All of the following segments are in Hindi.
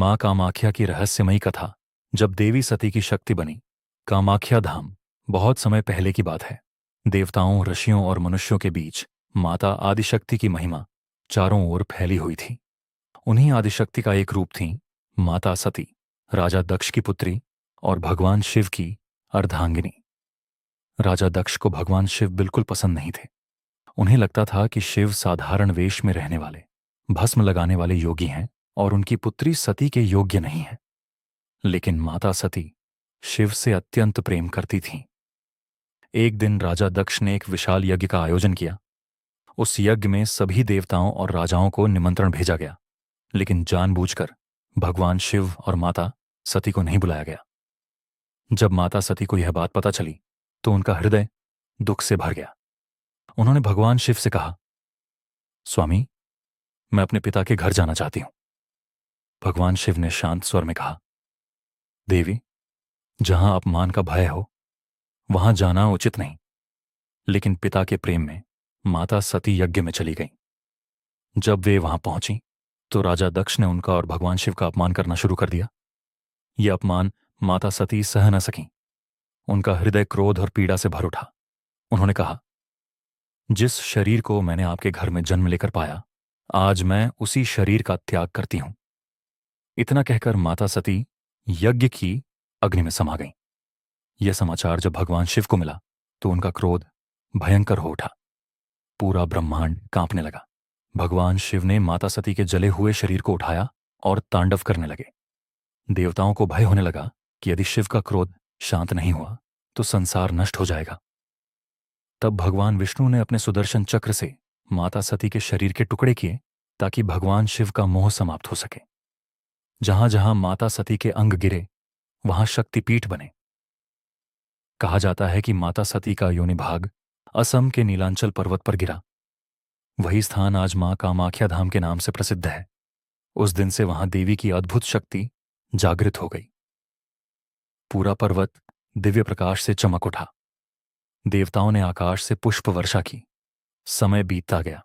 मां कामाख्या की रहस्यमयी कथा। जब देवी सती की शक्ति बनी। कामाख्या धाम बहुत समय पहले की बात है। देवताओं, ऋषियों और मनुष्यों के बीच माता आदिशक्ति की महिमा चारों ओर फैली हुई थी। उन्हीं आदिशक्ति का एक रूप थी माता सती, राजा दक्ष की पुत्री और भगवान शिव की अर्धांगिनी। राजा दक्ष को भगवान शिव बिल्कुल पसंद नहीं थे। उन्हें लगता था कि शिव साधारण वेश में रहने वाले, भस्म लगाने वाले योगी हैं और उनकी पुत्री सती के योग्य नहीं है। लेकिन माता सती शिव से अत्यंत प्रेम करती थीं। एक दिन राजा दक्ष ने एक विशाल यज्ञ का आयोजन किया। उस यज्ञ में सभी देवताओं और राजाओं को निमंत्रण भेजा गया, लेकिन जानबूझकर भगवान शिव और माता सती को नहीं बुलाया गया। जब माता सती को यह बात पता चली तो उनका हृदय दुख से भर गया। उन्होंने भगवान शिव से कहा, स्वामी, मैं अपने पिता के घर जाना चाहती हूं। भगवान शिव ने शांत स्वर में कहा, देवी, जहां अपमान का भय हो वहां जाना उचित नहीं। लेकिन पिता के प्रेम में माता सती यज्ञ में चली गईं। जब वे वहां पहुंची तो राजा दक्ष ने उनका और भगवान शिव का अपमान करना शुरू कर दिया। यह अपमान माता सती सह न सकीं। उनका हृदय क्रोध और पीड़ा से भर उठा। उन्होंने कहा, जिस शरीर को मैंने आपके घर में जन्म लेकर पाया, आज मैं उसी शरीर का त्याग करती हूं। इतना कहकर माता सती यज्ञ की अग्नि में समा गईं। यह समाचार जब भगवान शिव को मिला तो उनका क्रोध भयंकर हो उठा। पूरा ब्रह्मांड कांपने लगा। भगवान शिव ने माता सती के जले हुए शरीर को उठाया और तांडव करने लगे। देवताओं को भय होने लगा कि यदि शिव का क्रोध शांत नहीं हुआ तो संसार नष्ट हो जाएगा। तब भगवान विष्णु ने अपने सुदर्शन चक्र से माता सती के शरीर के टुकड़े किए ताकि भगवान शिव का मोह समाप्त हो सके। जहां जहां माता सती के अंग गिरे वहां शक्तिपीठ बने। कहा जाता है कि माता सती का योनि भाग असम के नीलांचल पर्वत पर गिरा। वही स्थान आज मां कामाख्या धाम के नाम से प्रसिद्ध है। उस दिन से वहां देवी की अद्भुत शक्ति जागृत हो गई। पूरा पर्वत दिव्य प्रकाश से चमक उठा। देवताओं ने आकाश से पुष्प वर्षा की। समय बीतता गया,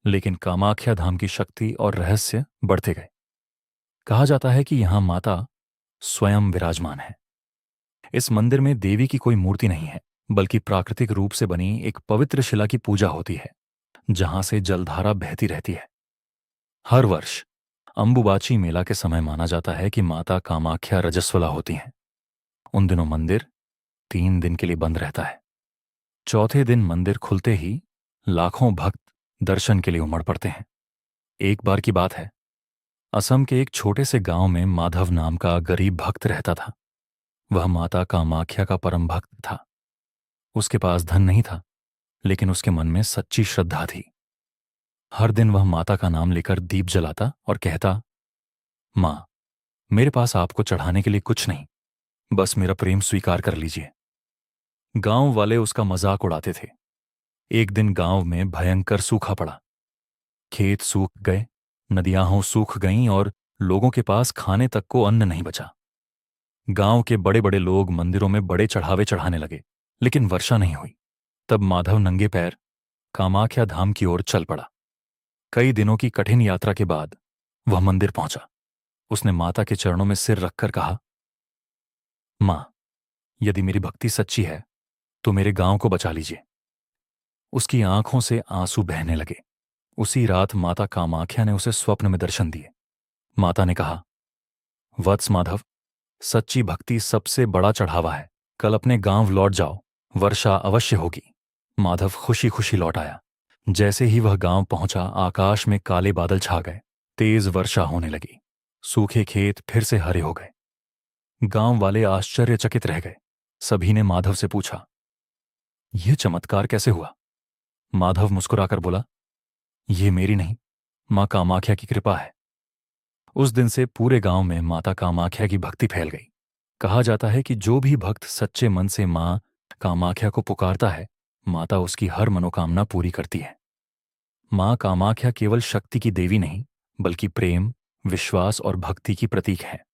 लेकिन कामाख्या धाम की शक्ति और रहस्य बढ़ते गए। कहा जाता है कि यहां माता स्वयं विराजमान है। इस मंदिर में देवी की कोई मूर्ति नहीं है, बल्कि प्राकृतिक रूप से बनी एक पवित्र शिला की पूजा होती है, जहां से जलधारा बहती रहती है। हर वर्ष अंबुबाची मेला के समय माना जाता है कि माता कामाख्या रजस्वला होती हैं। उन दिनों मंदिर 3 दिन के लिए बंद रहता है। चौथे दिन मंदिर खुलते ही लाखों भक्त दर्शन के लिए उमड़ पड़ते हैं। एक बार की बात है, असम के एक छोटे से गांव में माधव नाम का गरीब भक्त रहता था। वह माता कामाख्या का परम भक्त था। उसके पास धन नहीं था, लेकिन उसके मन में सच्ची श्रद्धा थी। हर दिन वह माता का नाम लेकर दीप जलाता और कहता, मां, मेरे पास आपको चढ़ाने के लिए कुछ नहीं, बस मेरा प्रेम स्वीकार कर लीजिए। गांव वाले उसका मजाक उड़ाते थे। एक दिन गांव में भयंकर सूखा पड़ा। खेत सूख गए, नदियां सूख गईं और लोगों के पास खाने तक को अन्न नहीं बचा। गांव के बड़े बड़े लोग मंदिरों में बड़े चढ़ावे चढ़ाने लगे, लेकिन वर्षा नहीं हुई। तब माधव नंगे पैर कामाख्या धाम की ओर चल पड़ा। कई दिनों की कठिन यात्रा के बाद वह मंदिर पहुंचा। उसने माता के चरणों में सिर रखकर कहा, मां, यदि मेरी भक्ति सच्ची है तो मेरे गांव को बचा लीजिए। उसकी आंखों से आंसू बहने लगे। उसी रात माता कामाख्या ने उसे स्वप्न में दर्शन दिए। माता ने कहा, वत्स माधव, सच्ची भक्ति सबसे बड़ा चढ़ावा है। कल अपने गांव लौट जाओ, वर्षा अवश्य होगी। माधव खुशी खुशी लौट आया। जैसे ही वह गांव पहुंचा, आकाश में काले बादल छा गए। तेज वर्षा होने लगी। सूखे खेत फिर से हरे हो गए। गांव वाले आश्चर्यचकित रह गए। सभी ने माधव से पूछा, यह चमत्कार कैसे हुआ? माधव मुस्कुराकर बोला, यह मेरी नहीं, मां कामाख्या की कृपा है। उस दिन से पूरे गांव में माता कामाख्या की भक्ति फैल गई। कहा जाता है कि जो भी भक्त सच्चे मन से मां कामाख्या को पुकारता है, माता उसकी हर मनोकामना पूरी करती है। मां कामाख्या केवल शक्ति की देवी नहीं, बल्कि प्रेम, विश्वास और भक्ति की प्रतीक है।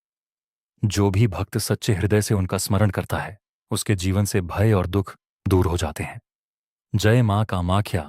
जो भी भक्त सच्चे हृदय से उनका स्मरण करता है, उसके जीवन से भय और दुख दूर हो जाते हैं। जय मां कामाख्या।